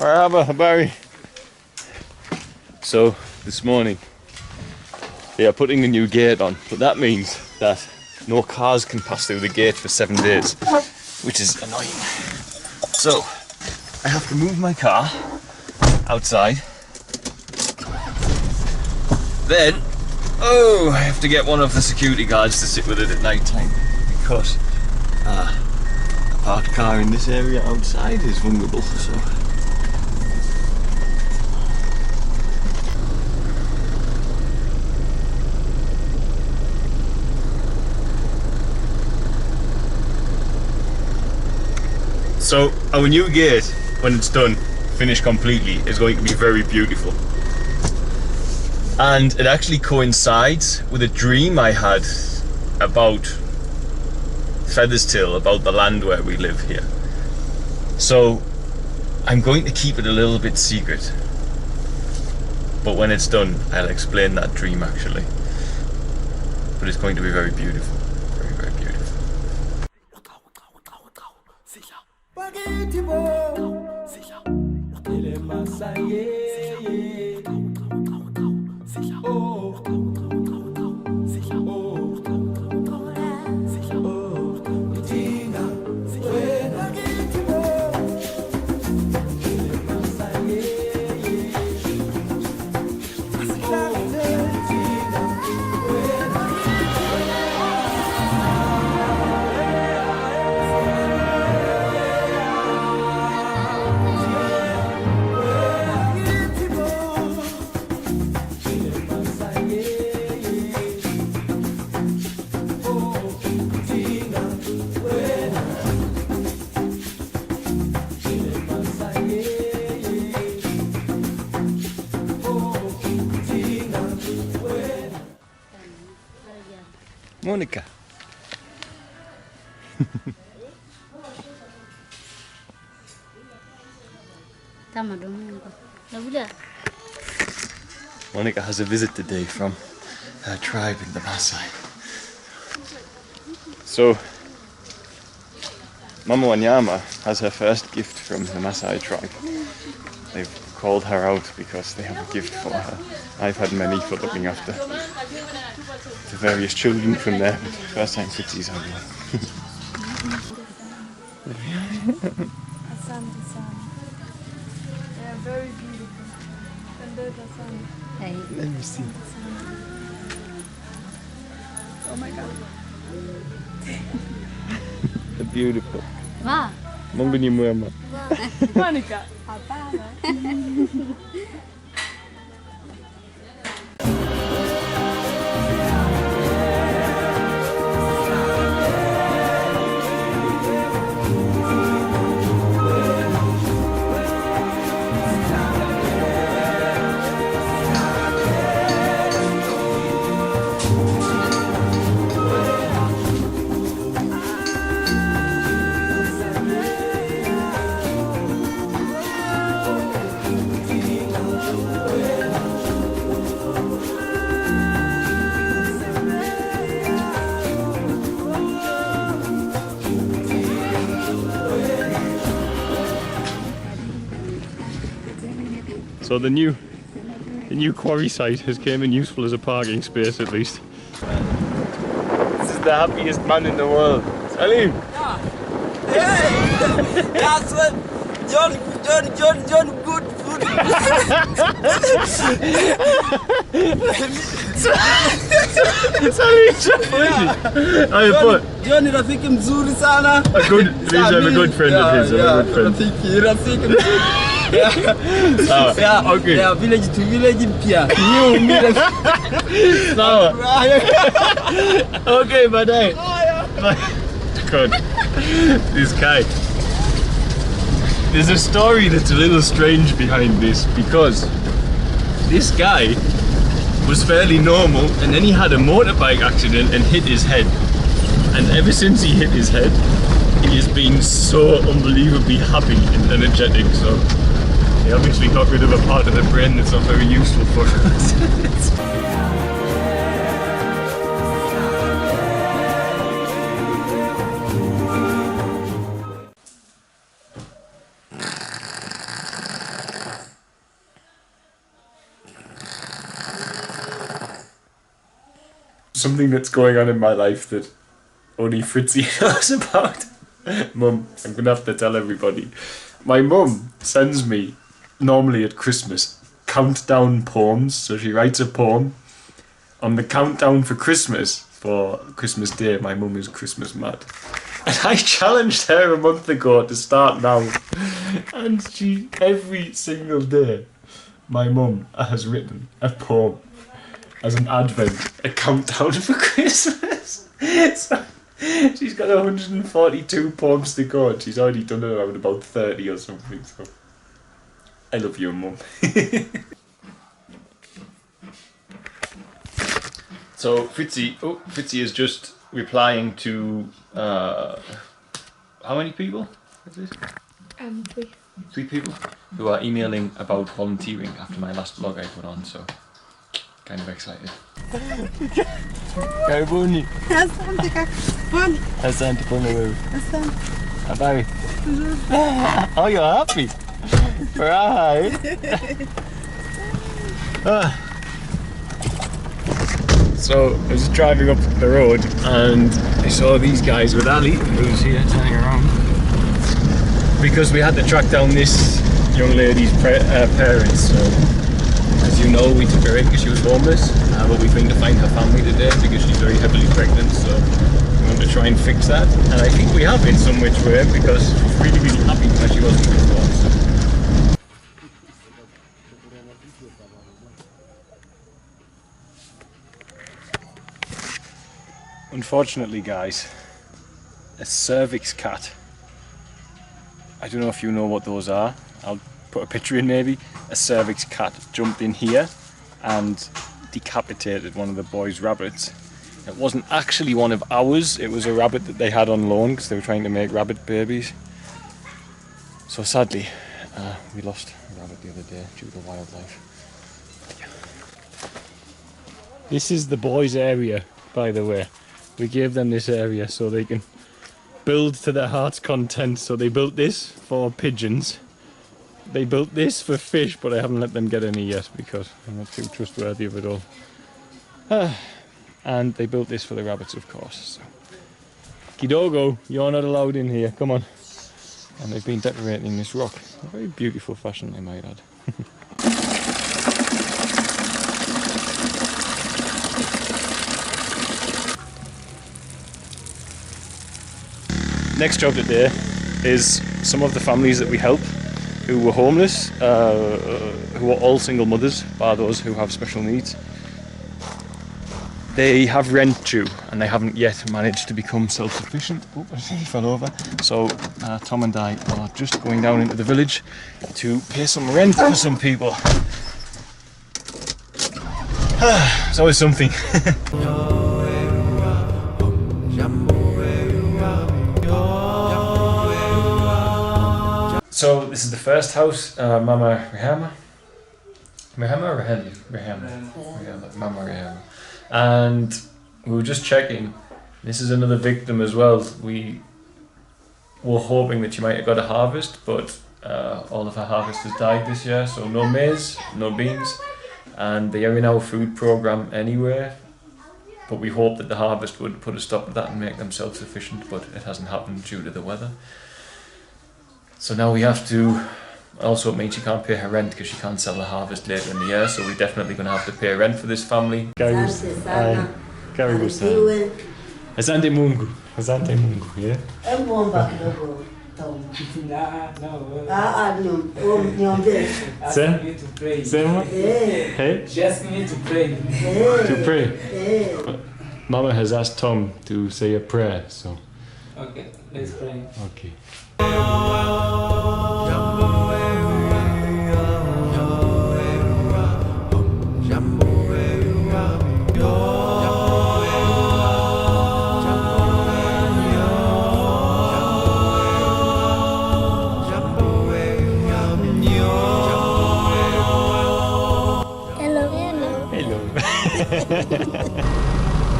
Marhaba, Barry. So this morning they are putting a new gate on, but that means that no cars can pass through the gate for 7 days, which is annoying. So I have to move my car outside. Then, I have to get one of the security guards to sit with it at night time because a parked car in this area outside is vulnerable. So our new gate, when it's done, finished completely, is going to be very beautiful. And it actually coincides with a dream I had about Featherstill, about the land where we live here. So I'm going to keep it a little bit secret. But when it's done, I'll explain that dream actually. But it's going to be very beautiful. Very, very beautiful. Monica. Monica has a visit today from her tribe in the Maasai. So, Mama Wanyama has her first gift from the Maasai tribe. They've called her out because they have a gift for her. I've had many for looking after the various children from there, but first time Fitzy's had one. They are very beautiful. Let me see. Oh my god. They're beautiful. Wow. Mongoni Mama. Monica. So the new quarry site has came in useful as a parking space at least. This is the happiest man in the world. Salim! Yeah. Hey! That's what John, good food. Salim, John ni rafiki mzuri sana. I'm a good friend of his. I'm a good friend. Rafiki mzuri. Yeah, okay. Yeah, village to village pia. Sawa. Okay, badai. God, this guy. There's a story that's a little strange behind this because this guy was fairly normal and then he had a motorbike accident and hit his head. And ever since he hit his head, he has been so unbelievably happy and energetic. So he obviously got rid of a part of the brain that's not very useful for us. Something that's going on in my life that only Fritzy knows about. Mum, I'm gonna have to tell everybody. My mum sends me, normally at Christmas, countdown poems. So she writes a poem on the countdown for Christmas. For Christmas Day, my mum is Christmas mad. And I challenged her a month ago to start now. And she, every single day, my mum has written a poem as an advent, a countdown for Christmas. So she's got 142 poems to go and she's already done it around about 30 or something. So I love you, Mum. So Fritzy is just replying to how many people is it? 3. 3 people who are emailing about volunteering after my last vlog I put on, so kind of excited. Karibuni. Asante kwa wewe. Habari. Oh, you're happy. Right. So I was driving up the road and I saw these guys with Ali, who's here turning around, because we had to track down this young lady's parents. So as you know, we took her in because she was homeless, but we've been to find her family today because she's very heavily pregnant. So we want to try and fix that, and I think we have in some which way because she's really, really happy that she wasn't before. So. Unfortunately, guys, a cervix cat, I don't know if you know what those are, I'll put a picture in maybe, a cervix cat jumped in here and decapitated one of the boys' rabbits. It wasn't actually one of ours, it was a rabbit that they had on loan because they were trying to make rabbit babies. So sadly, we lost a rabbit the other day due to wildlife. This is the boys' area, by the way. We gave them this area so they can build to their heart's content. So they built this for pigeons. They built this for fish, but I haven't let them get any yet because I'm not too trustworthy of it all. And they built this for the rabbits, of course. So. Kidogo, you're not allowed in here, come on. And they've been decorating this rock. A very beautiful fashion, I might add. Next job today is some of the families that we help who were homeless, who are all single mothers, bar those who have special needs. They have rent due and they haven't yet managed to become self-sufficient. Oh, he fell over. So Tom and I are just going down into the village to pay some rent for some people. It's always something. So this is the first house, Mama Rehama. Rehama or Rehama? Mama Rehama. And we were just checking. This is another victim as well. We were hoping that she might have got a harvest, but all of her harvest has died this year. So no maize, no beans, and they are in our food program anyway. But we hope that the harvest would put a stop to that and make them self-sufficient, but it hasn't happened due to the weather. So now we have to, also it means she can't pay her rent because she can't sell the harvest later in the year, so we're definitely going to have to pay rent for this family. Karibu sana. Asante Mungu. Asante Mungu, yeah? Sema? Hey? She asked me to pray. To pray? Mama has asked Tom to say a prayer, so... Okay, let's pray. Okay.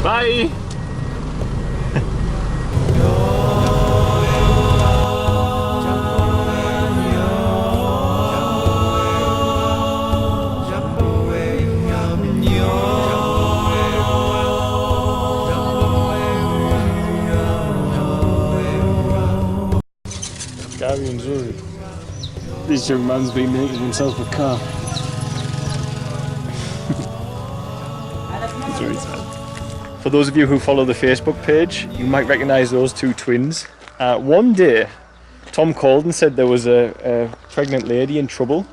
Bye! Missouri. This young man's been making himself a car. It's very sad. For those of you who follow the Facebook page, you might recognise those two twins. One day, Tom called and said there was a pregnant lady in trouble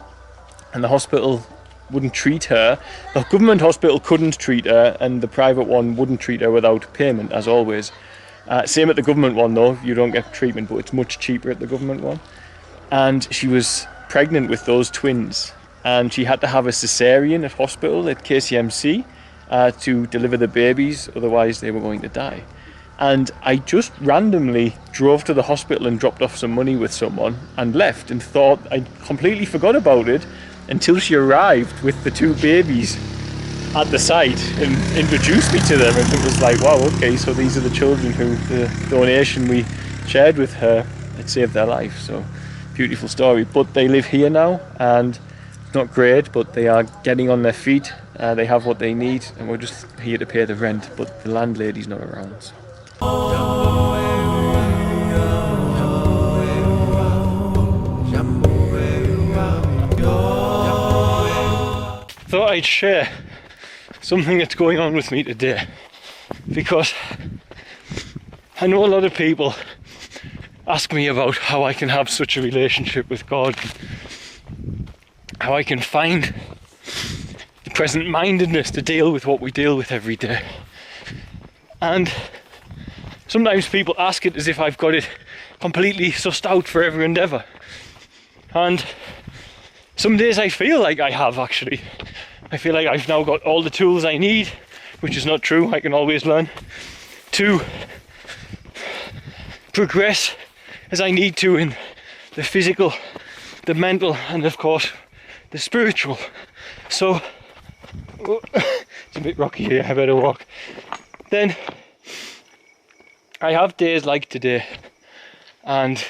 and the hospital wouldn't treat her. The government hospital couldn't treat her and the private one wouldn't treat her without payment, as always. Same at the government one though, you don't get treatment, but it's much cheaper at the government one. And she was pregnant with those twins and she had to have a cesarean at hospital at KCMC to deliver the babies, otherwise they were going to die. And I just randomly drove to the hospital and dropped off some money with someone and left and thought I completely forgot about it until she arrived with the two babies at the site and introduced me to them, and it was like, wow, okay, so these are the children who the donation we shared with her, it saved their life. So beautiful story. But they live here now and it's not great, but they are getting on their feet, they have what they need, and we're just here to pay the rent, but the landlady's not around. So. Thought I'd share something that's going on with me today, because I know a lot of people ask me about how I can have such a relationship with God, how I can find the present mindedness to deal with what we deal with every day. And sometimes people ask it as if I've got it completely sussed out forever and ever. And some days I feel like I have, actually. I feel like I've now got all the tools I need, which is not true, I can always learn, to progress as I need to in the physical, the mental, and of course the spiritual. So, it's a bit rocky here, I better walk. Then I have days like today, and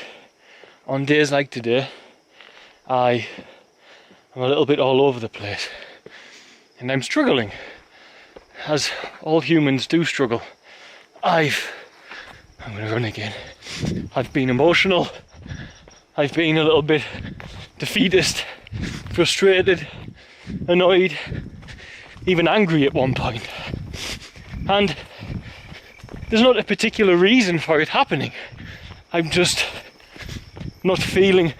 on days like today I'm a little bit all over the place and I'm struggling, as all humans do struggle. I'm going to run again. I've been emotional, I've been a little bit defeatist, frustrated, annoyed, even angry at one point. And there's not a particular reason for it happening. I'm just not feeling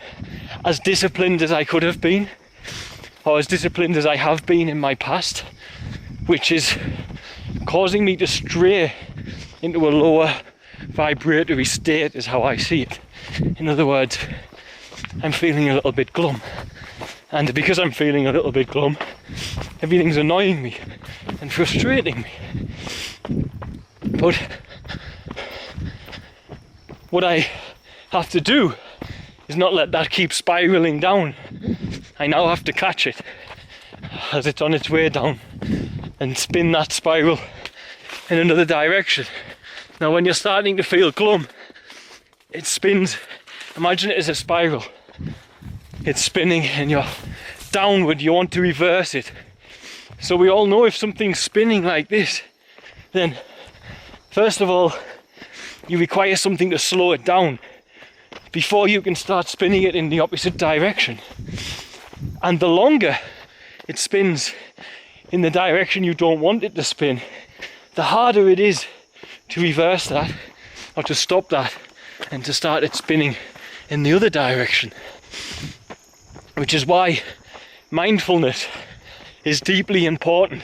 as disciplined as I could have been, or as disciplined as I have been in my past, which is causing me to stray into a lower vibratory state, is how I see it. In other words, I'm feeling a little bit glum. And because I'm feeling a little bit glum, everything's annoying me and frustrating me. But what I have to do is not let that keep spiraling down. I now have to catch it as it's on its way down and spin that spiral in another direction. Now when you're starting to feel glum, it spins, imagine it as a spiral. It's spinning and you're downward, you want to reverse it. So we all know if something's spinning like this, then first of all, you require something to slow it down before you can start spinning it in the opposite direction. And the longer it spins in the direction you don't want it to spin, the harder it is to reverse that, or to stop that, and to start it spinning in the other direction. Which is why mindfulness is deeply important.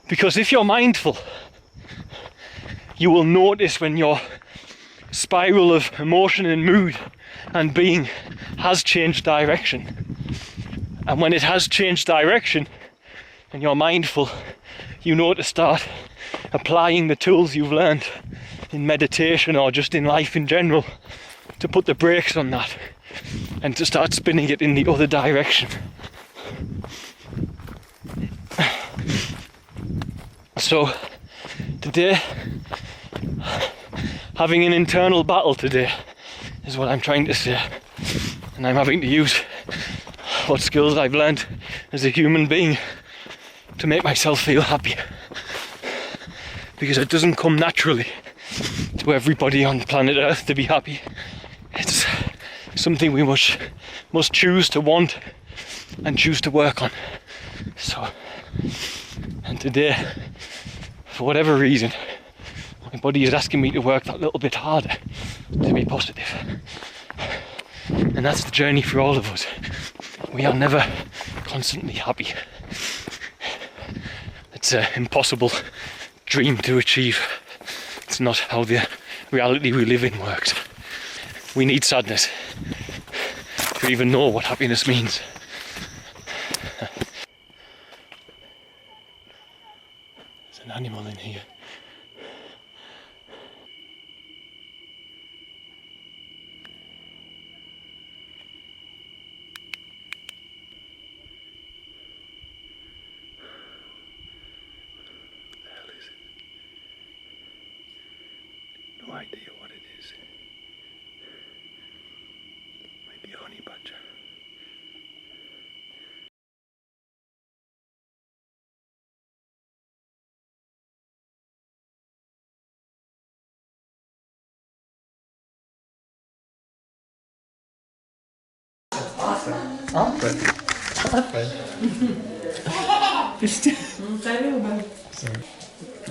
Because if you're mindful, you will notice when your spiral of emotion and mood and being has changed direction. And when it has changed direction and you're mindful, you know to start applying the tools you've learned in meditation or just in life in general to put the brakes on that and to start spinning it in the other direction. So today, having an internal battle today is what I'm trying to say, and I'm having to use what skills I've learned as a human being to make myself feel happy, because it doesn't come naturally to everybody on planet Earth to be happy. It's something we must choose to want and choose to work on. So, and today, for whatever reason, my body is asking me to work that little bit harder to be positive. And that's the journey for all of us. We are never constantly happy. It's an impossible dream to achieve. It's not how the reality we live in works. We need sadness to even know what happiness means. There's an animal in here. No idea what it is. Might be a honey badger.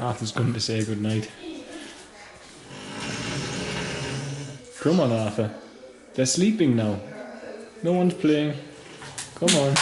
Arthur's come to say good night. Come on, Arthur. They're sleeping now. No one's playing. Come on.